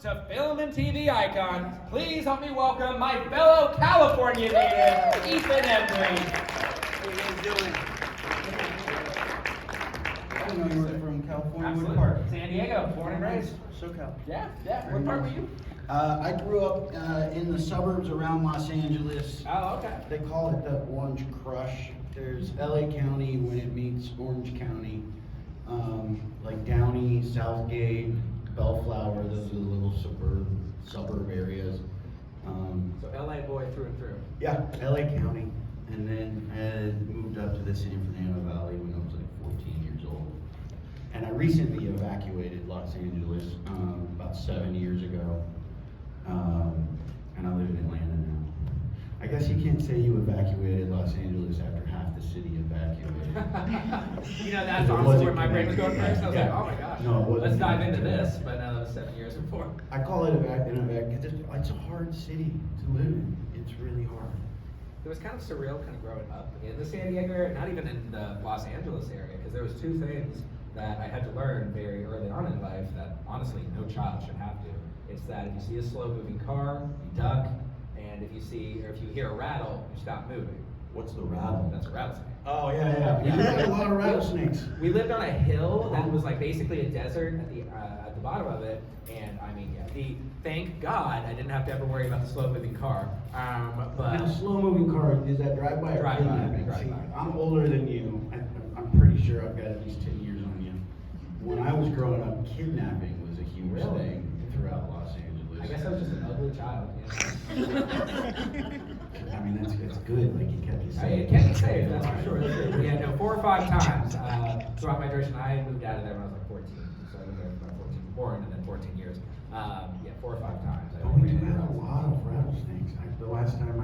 to film and TV icon, please help me welcome my fellow California native, Ethan Embry. How you guys doing? I didn't know you were from California. Absolutely. What part? San Diego, born and raised. SoCal. Yeah. What part were you? I grew up in the suburbs around Los Angeles. Oh, okay. They call it the Orange Crush. There's LA County when it meets Orange County. Like Downey, Southgate, Bellflower, those are the little suburb areas. So LA boy through and through. Yeah, LA County. And then I moved up to the San Fernando Valley when I was like 14 years old. And I recently evacuated Los Angeles about 7 years ago. And I live in Atlanta now. I guess you can't say you evacuated Los Angeles after half the city evacuated. That's honestly where my brain was going connected. first. I was like, oh my gosh, No, it wasn't let's dive into connected. this. But no, that was 7 years before. I call it it's a hard city to live in. It's really hard. It was kind of surreal kind of growing up in the San Diego area, not even in the Los Angeles area, because there was two things that I had to learn very early on in life that honestly no child should have to. It's that if you see a slow moving car, you duck, and if you hear a rattle, you stop moving. What's the rattle? That's a rattlesnake. Oh, yeah. You got a lot of rattlesnakes. We lived on a hill that was like basically a desert at the bottom of it, and I mean, thank God I didn't have to ever worry about the slow moving car. But Now, slow-moving car, is that drive-by or Drive-by, kidnapping? drive-by. See, I'm older than you. I'm pretty sure I've got at least 10 years on you. When I was growing up, kidnapping was a huge Really? thing throughout Los Angeles. I guess I was just an ugly child. I mean, that's good. Like, it kept you safe. It kept me safe, that's for sure. Yeah, no, 4 or 5 times throughout my duration. I moved out of there when I was like 14, so I lived there from 14 born and then 14 years. 4 or 5 times. Oh, we do have a lot of rattlesnakes. The last time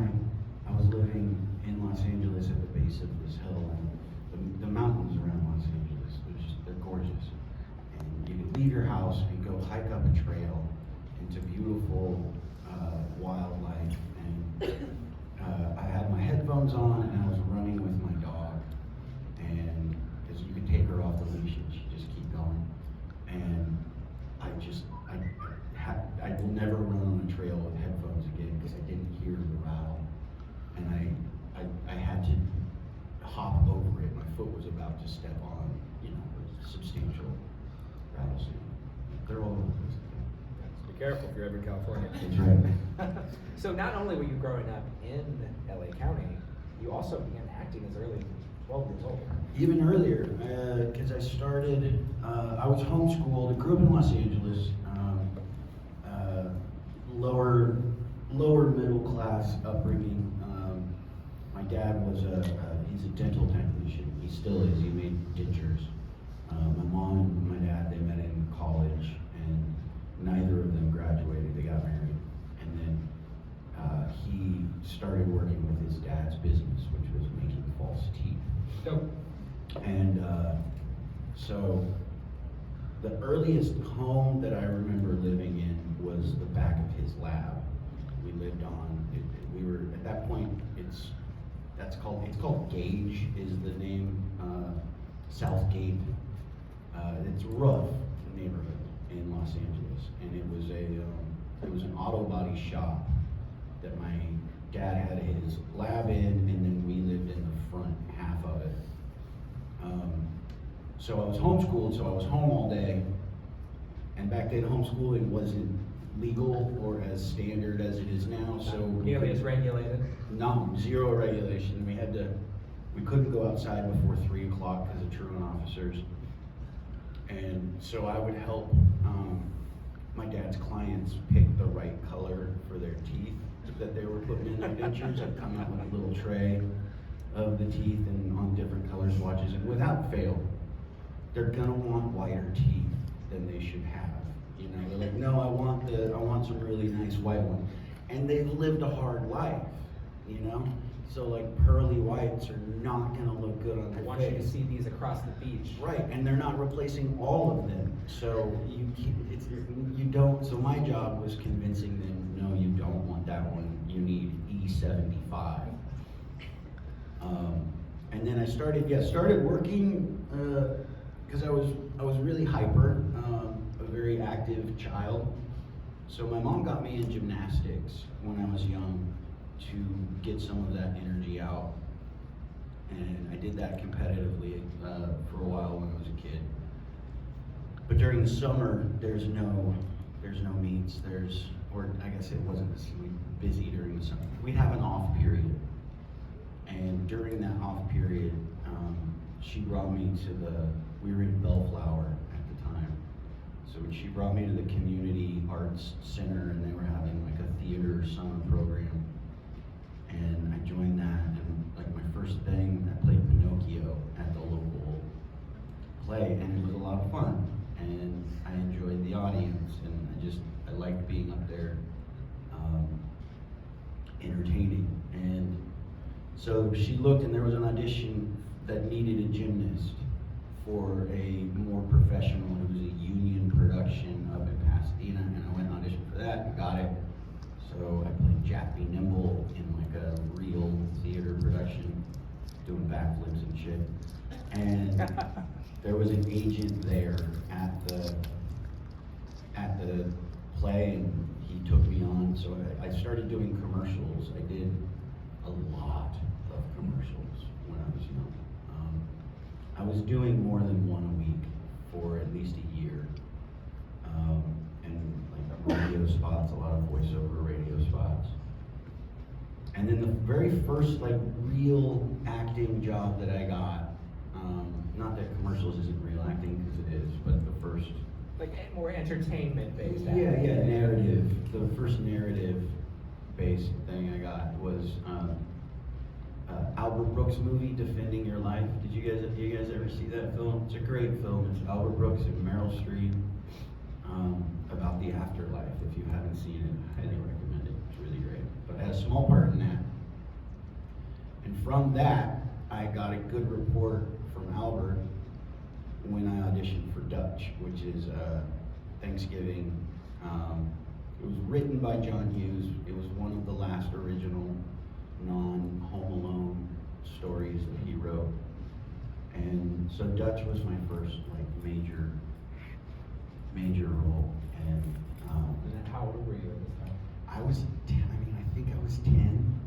I was living in Los Angeles at the base of this hill, and the mountains around Los Angeles, they're gorgeous. And you can leave your house and go hike up a trail into beautiful wildlife. And I had my headphones on and I was running with my dog, and because you can take her off the leash and she just keep going. And I will never run on a trail with headphones again because I didn't hear the rattle, and I had to hop over it. My foot was about to step on, a substantial rattlesnake. They're all over the place. Be careful if you're ever in California. That's right. So not only were you growing up in LA County, you also began acting as early as 12 years old. Even earlier, because I started, I was homeschooled. I grew up in Los Angeles, lower middle class upbringing. My dad was he's a dental technician. He still is. He made dentures. My mom and my dad, they met in college, and neither of them graduated. They got married, and then he started working with his dad's business, which was making false teeth. Dope. And so the earliest home that I remember living in was the back of his lab. We lived on, we were, at that point, it's called Gage is the name, Southgate. It's a rough neighborhood in Los Angeles, and it was an auto body shop that my dad had his lab in, and then we lived in the front half of it. So I was homeschooled, so I was home all day, and back then homeschooling wasn't legal or as standard as it is now, so Nearly as regulated. no, zero regulation. We couldn't go outside before 3 o'clock because of truant officers. And so I would help my dad's clients pick the right color for their teeth that they were putting in their dentures. I'd come out with a little tray of the teeth and on different color swatches, and without fail, they're gonna want whiter teeth than they should have. They're like, no, I want some really nice white ones. And they've lived a hard life, So like pearly whites are not gonna look good on their I want face. you to see these across the beach. Right, and they're not replacing all of them. So you don't. So my job was convincing them, no, you don't want that one. You need E75. And then I started working because I was really hyper, a very active child, So my mom got me in gymnastics when I was young to get some of that energy out. And I did that competitively for a while when I was a kid. But during the summer, there's no meets, or I guess it wasn't busy during the summer. We'd have an off period. And during that off period, she brought me we were in Bellflower at the time. So she brought me to the community arts center, and they were having like a theater summer program. And I joined that, and like my first thing, I played Pinocchio at the local play, and it was a lot of fun. And I enjoyed the audience, and I liked being up there, entertaining. And so she looked, and there was an audition that needed a gymnast for a more professional, it was a union production up in Pasadena, and I went and auditioned for that and got it. So I played Jack B. Nimble in like a real theater production, doing backflips and shit. And there was an agent there at the play, and he took me on. So I started doing commercials. I did a lot of commercials when I was young. I was doing more than one a week for at least a year. And like radio spots, a lot of voiceover radio spots. And then the very first like real acting job that I got, not that commercials isn't real acting, because it is, but the first... Like more entertainment-based Yeah, acting. yeah, narrative. The first narrative-based thing I got was Albert Brooks' movie, Defending Your Life. Do you guys ever see that film? It's a great film. It's Albert Brooks and Meryl Streep, about the afterlife. If you haven't seen it, I highly recommend it. It's really great. But I had a small part in that. And from that, I got a good report from Albert when I auditioned for Dutch, which is Thanksgiving. It was written by John Hughes. It was one of the last original non-Home Alone stories that he wrote. And so Dutch was my first like major role. And then how old were you at this time? I was 10, I think I was 10.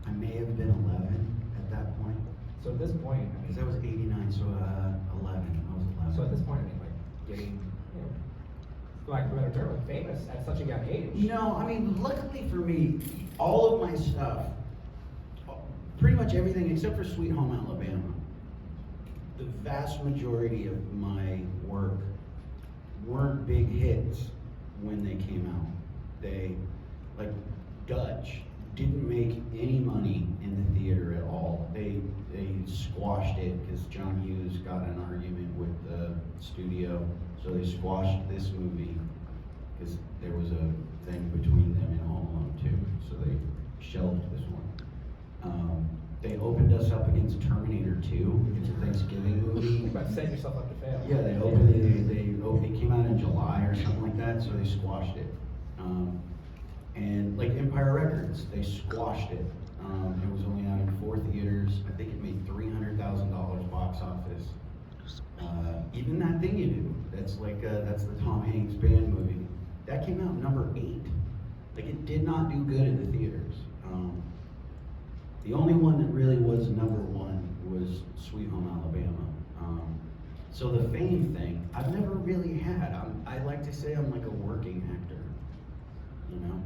I may have been 11 at that point. So at this point, Because I was 89, so 11. I was 11. So at this point, like getting, for lack of a better term, like famous at such a young age. No, luckily for me, all of my stuff, pretty much everything except for Sweet Home Alabama, the vast majority of my work weren't big hits when they came out. They, like Dutch, didn't make any money in the theater at all. They squashed it because John Hughes got in an argument with the studio, so they squashed this movie because there was a thing between them and Home Alone 2, so they shelved this one. They opened us up against Terminator 2. It's a Thanksgiving movie. You're about to set yourself up to fail. Yeah, it came out in July or something like that, so they squashed it. And like Empire Records, they squashed it. It was only out in 4 theaters. I think it made $300,000 box office. Even That Thing You Do, that's the Tom Hanks band movie. That came out number 8. Like it did not do good in the theaters. The only one that really was number 1 was Sweet Home Alabama. So the fame thing, I've never really had. I like to say I'm like a working actor, you know?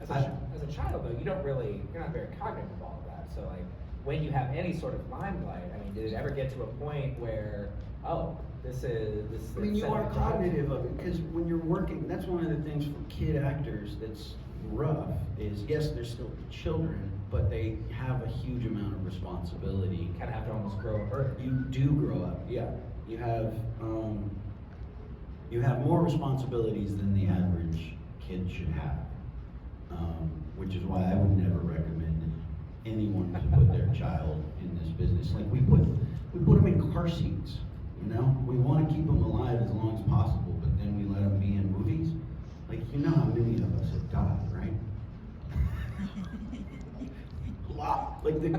As a child, though, you're not very cognizant of all of that. So, like, when you have any sort of limelight, did it ever get to a point where, this is... You are cognitive of it, because when you're working, that's one of the things for kid actors that's rough, is yes, they're still children, but they have a huge amount of responsibility. You kind of have to almost grow up early. You do grow up, yeah. You have more responsibilities than the average kid should have. Which is why I would never recommend anyone to put their child in this business. Like we put them in car seats, you know? We want to keep them alive as long as possible, but then we let them be in movies. Like, you know how many of us have died, right? A lot. Like the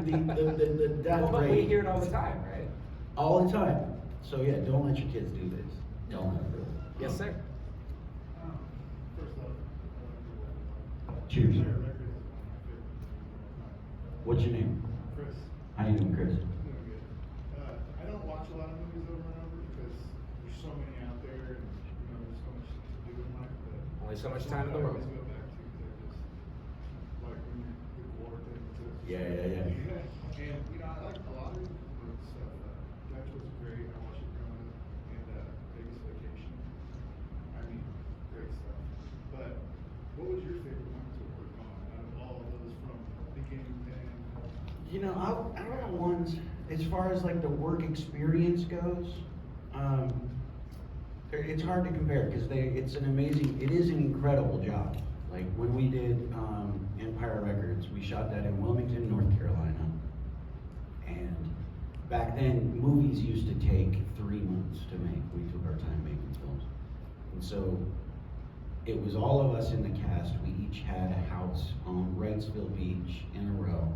death But rate. we hear it all the time, right? All the time. So yeah, don't let your kids do this. Don't let them do it. Yes, sir. Cheers. Empire Records is one of my favorite movies of all time. What's your name? Chris. How you doing, Chris? I'm doing good. I don't watch a lot of movies over and over because there's so many out there and there's so much to do in life. But Only so much time in the I world. always go back to because I just like when you're good war things. Yeah. And I like a lot of stuff. Dutch was great. I watched it growing up, and Vegas Vacation. I mean, great stuff. But what was your favorite one to work on out of all of those from beginning to end? I don't know ones, as far as like the work experience goes, it's hard to compare because it is an incredible job. Like when we did Empire Records, we shot that in Wilmington, North Carolina. And back then, movies used to take 3 months to make. We took our time making films. And so it was all of us in the cast. We each had a house on Wrightsville Beach in a row.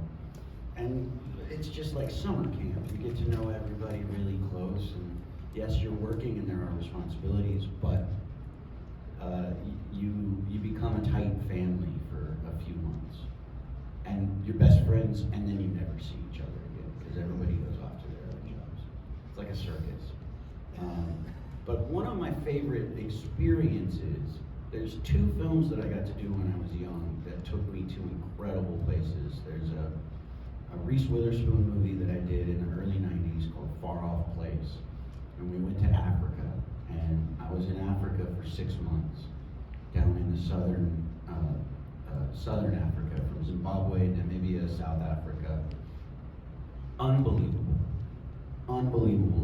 And it's just like summer camp. You get to know everybody really close. And yes, you're working and there are responsibilities, but you become a tight family for a few months. And you're best friends, and then you never see each other again because everybody goes off to their other jobs. It's like a circus. But one of my favorite experiences, there's 2 films that I got to do when I was young that took me to incredible places. There's a Reese Witherspoon movie that I did in the early 90s called Far Off Place. And we went to Africa, and I was in Africa for 6 months, down in the southern Africa, from Zimbabwe, Namibia, South Africa. Unbelievable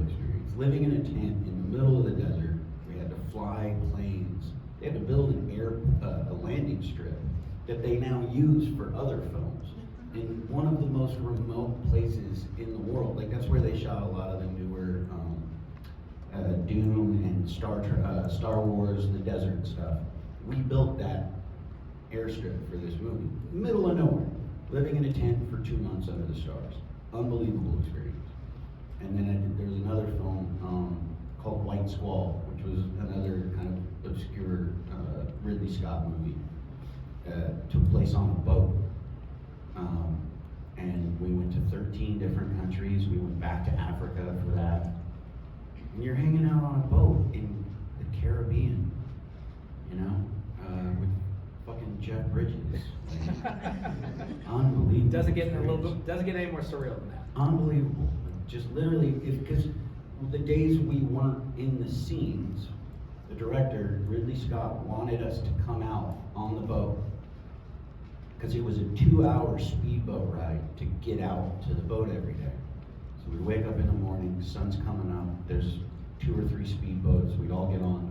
experience. Living in a tent in the middle of the desert, we had to fly planes. They had to build a landing strip that they now use for other films in one of the most remote places in the world. Like that's where they shot a lot of the newer Dune and Star Wars, the desert stuff. We built that airstrip for this movie, middle of nowhere, living in a tent for 2 months under the stars. Unbelievable experience. And then there was another film called White Squall, which was another kind of obscure Ridley Scott movie. Took place on a boat. And we went to 13 different countries. We went back to Africa for that. And you're hanging out on a boat in the Caribbean, with fucking Jeff Bridges. Unbelievable. Doesn't get any more surreal than that. Unbelievable. Just literally, because the days we weren't in the scenes, the director, Ridley Scott, wanted us to come out on the boat because it was a 2-hour speedboat ride to get out to the boat every day. So we'd wake up in the morning, the sun's coming up, there's 2 or 3 speedboats, we'd all get on,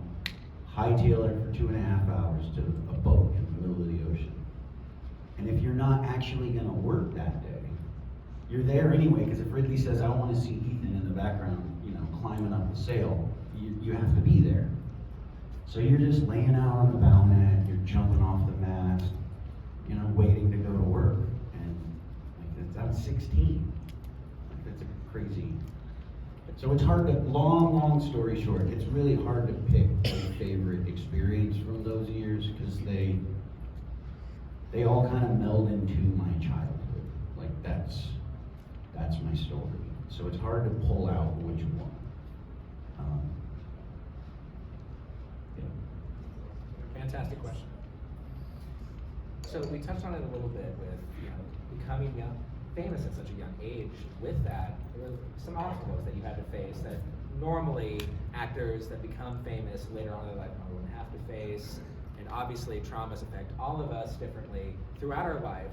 hightail it for 2.5 hours to a boat in the middle of the ocean. And if you're not actually gonna work that day, you're there anyway, because if Ridley says, I don't want to see Ethan in the background, climbing up the sail, you have to be there. So you're just laying out on the bow net, you're jumping off the mast, waiting to go to work. And I'm 16. That's a crazy. So it's hard to, long story short, it's really hard to pick a favorite experience from those years because they all kind of meld into my childhood. Like that's my story. So it's hard to pull out which one. Fantastic question. So we touched on it a little bit with becoming famous at such a young age. With that, there were some obstacles that you had to face that normally actors that become famous later on in their life probably wouldn't have to face. And obviously, traumas affect all of us differently throughout our life.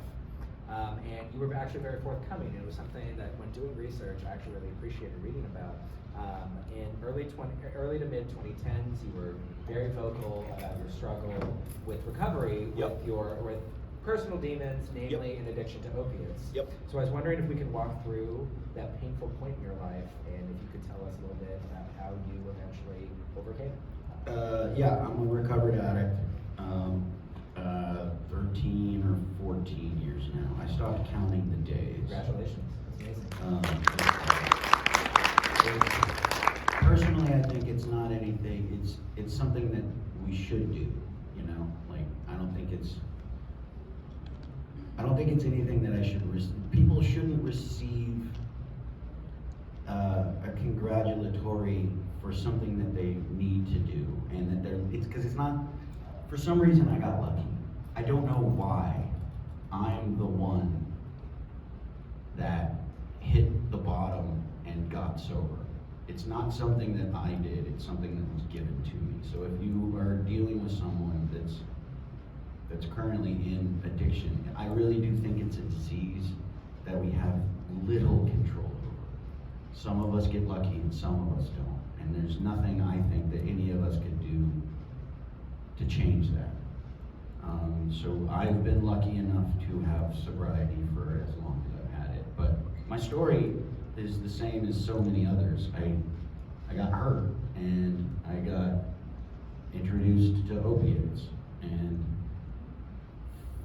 And you were actually very forthcoming. It was something that when doing research, I actually really appreciated reading about. In early to mid 2010s, you were very vocal about your struggle with recovery, with personal demons, namely an addiction to opiates. So I was wondering if we could walk through that painful point in your life, and if you could tell us a little bit about how you eventually overcame it. I'm a recovered addict. 13 or 14 years now. I stopped counting the days. Congratulations. That's amazing. Personally, I think it's not anything. It's something that we should do. Like I don't think it's I don't think it's anything that I should, people shouldn't receive a congratulatory for something that they need to do, and that it's because it's not, for some reason I got lucky. I don't know why I'm the one that hit the bottom and got sober. It's not something that I did, it's something that was given to me. So if you are dealing with someone that's currently in addiction, I really do think it's a disease that we have little control over. Some of us get lucky and some of us don't. And there's nothing I think that any of us could do to change that. So I've been lucky enough to have sobriety for as long as I've had it. But my story is the same as so many others. I got hurt and I got introduced to opiates. And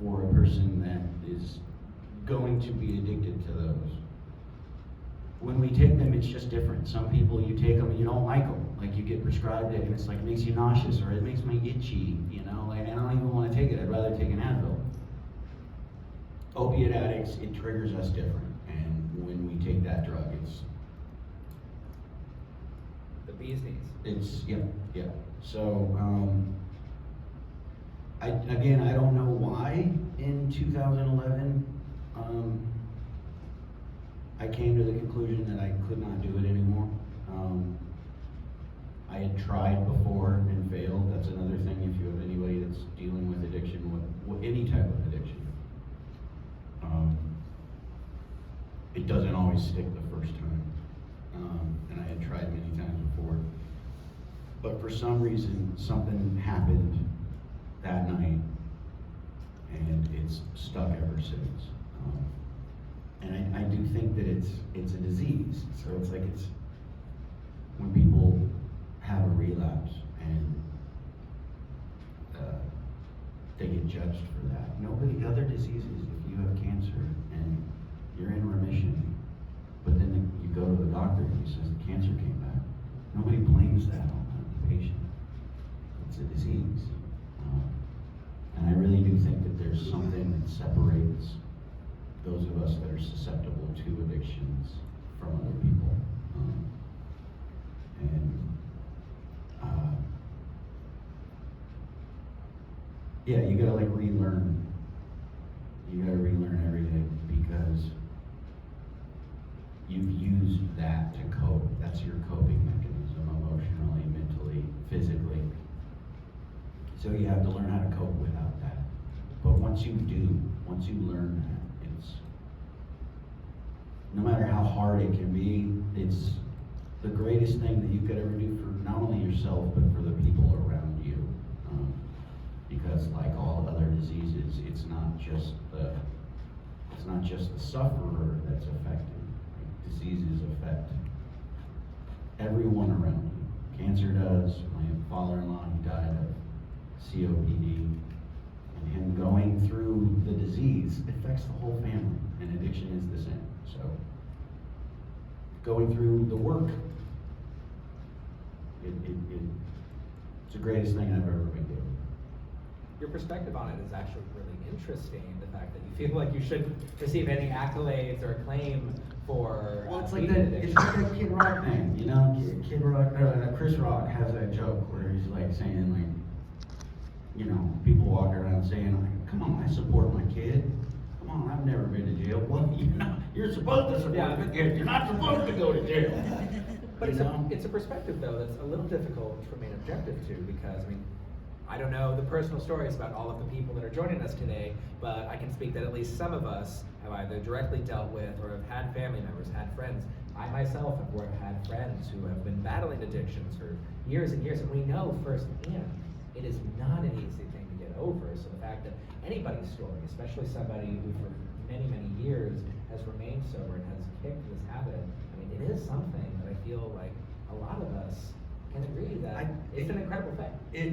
for a person that is going to be addicted to those, when we take them, it's just different. Some people, you take them and you don't like them. Like you get prescribed it and it's like, it makes you nauseous or it makes me itchy, you know, like I don't even want to take it. I'd rather take an Advil. Opiate addicts, it triggers us different. And when we take that drug, it's The bee's knees. It's, yeah. So, I don't know why in 2011, I came to the conclusion that I could not do it anymore. I had tried before and failed. That's another thing if you have anybody that's dealing with addiction, with any type of addiction. It doesn't always stick the first time. And I had tried many times before. But for some reason, something happened that night, and it's stuck ever since. And I do think that it's a disease. So it's like when people have a relapse and they get judged for that. Other diseases, if you have cancer and you're in remission, but then you go to the doctor and he says the cancer came back, nobody blames that on the patient. It's a disease. And I really do think that there's something that separates those of us that are susceptible to addictions from other people. Yeah, you gotta relearn. You gotta relearn everything because you've used that to cope. That's your coping mechanism, emotionally, mentally, physically. So you have to learn how to cope without that. But once you learn that, it's, no matter how hard it can be, it's the greatest thing that you could ever do for not only yourself, but for the people around you. Because like all other diseases, it's not just the sufferer that's affected. Like, diseases affect everyone around you. Cancer does. My father-in-law, he died of COPD. And him going through the disease affects the whole family, and addiction is the same. So, going through the work, it's the greatest thing I've ever been given. Your perspective on it is actually really interesting. The fact that you feel like you shouldn't receive any accolades or acclaim for Well, it's like beating that. addiction. It's like that Kid Rock thing, you know. Kid Rock, Chris Rock has that joke where he's like saying, like, you know, people walk around saying, like, "Come on, I support my kid. Come on, I've never been to jail." Well, you're supposed to support the kid. You're not supposed to go to jail. But it's a perspective though that's a little difficult to remain objective to, because I mean, I don't know the personal stories about all of the people that are joining us today, but I can speak that at least some of us have either directly dealt with or have had family members, had friends. I myself have had friends who have been battling addictions for years and years, and we know firsthand it is not an easy thing to get over. So the fact that anybody's story, especially somebody who for many, many years has remained sober and has kicked this habit, I mean, it is something that I feel like a lot of us can agree that it's an incredible thing.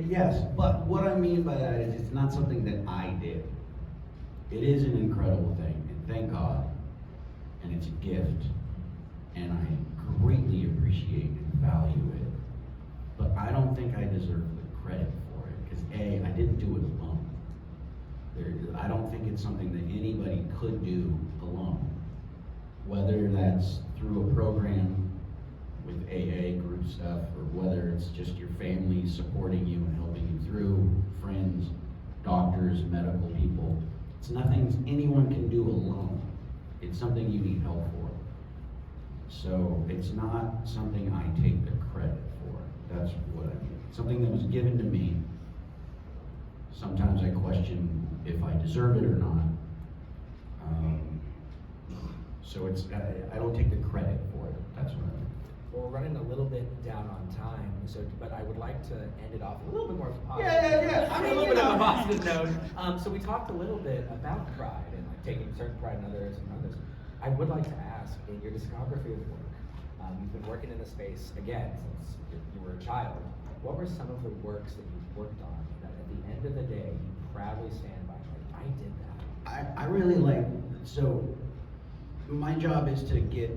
Yes, but what I mean by that is it's not something that I did. It is an incredible thing, and thank God, and it's a gift, and I greatly appreciate and value it. But I don't think I deserve the credit for it, because A, I didn't do it alone. don't think it's something that anybody could do alone. Whether that's through a program with AA group stuff, or whether it's just your family supporting you and helping you through, friends, doctors, medical people. It's nothing anyone can do alone. It's something you need help for. So it's not something I take the credit for. That's what I mean. Something that was given to me. Sometimes I question if I deserve it or not. So I don't take the credit for it. That's what I mean. Well, we're running a little bit down on time, but I would like to end it off a little bit more positive. Yeah. I mean, a little bit of a positive note. So we talked a little bit about pride and like taking certain pride in others and others. I would like to ask, in your discography of work, you've been working in the space again since you were a child. What were some of the works that you've worked on that at the end of the day you proudly stand by? Like, I did that. I really like, so my job is to get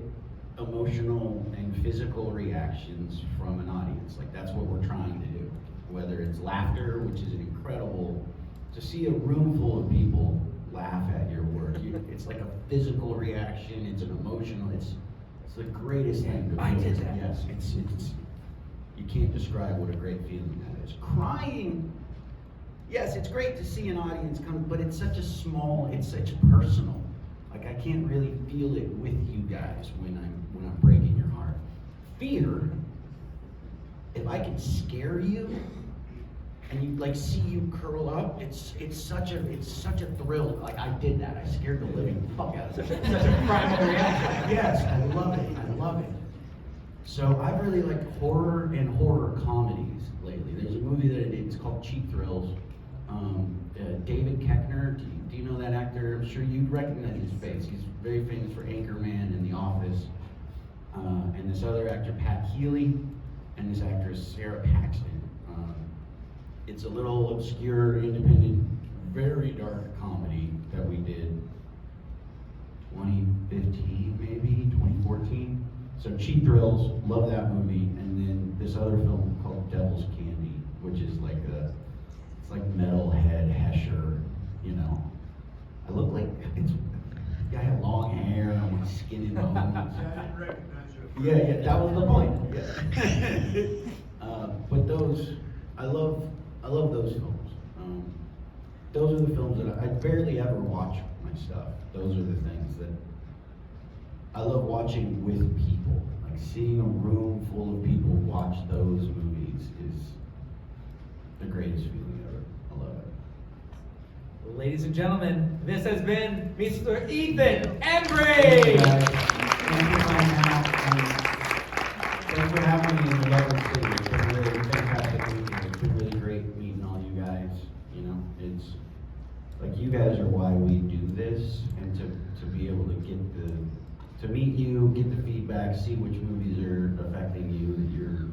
emotional and physical reactions from an audience. Like, that's what we're trying to do. Whether it's laughter, which is an incredible, to see a room full of people laugh at your work. It's like a physical reaction, it's an emotional, it's the greatest thing to feel. I did that. Yes, it's you can't describe what a great feeling that is. Crying, yes, it's great to see an audience come, but it's such such personal. Like, I can't really feel it with you guys when I'm breaking your heart. Fear, if I can scare you and you like see you curl up, it's such a thrill. Like, I did that. I scared the living fuck out of it. Such a primal reaction. Yes, I love it. So I really like horror and horror comedies lately. There's a movie that I did, it's called Cheap Thrills. David Koechner, do you know that actor? I'm sure you'd recognize his face. He's very famous for Anchorman and The Office. And this other actor, Pat Healy, and this actress, Sarah Paxton. It's a little obscure, independent, very dark comedy that we did 2015, maybe 2014. So Cheap Thrills, love that movie, and then this other film called Devil's Candy, which is like it's like metalhead Hesher, you know. I look like I have long hair, I'm like skin and bones. I didn't recognize you. Yeah, that was the point. Yeah. But those, I love those films. Those are the films that I barely ever watch my stuff. Those are the things that I love watching with people. Like, seeing a room full of people watch those movies is the greatest feeling ever. I love it. Well, ladies and gentlemen, this has been Mr. Ethan Embry. Thank you for coming out. Thanks for having me in the lovely city. It's been really fantastic meeting you. It's been really great meeting all you guys. You know, it's like, you guys are why we do this, and to be able to get to meet you, get the feedback, see which movies are affecting you, that you're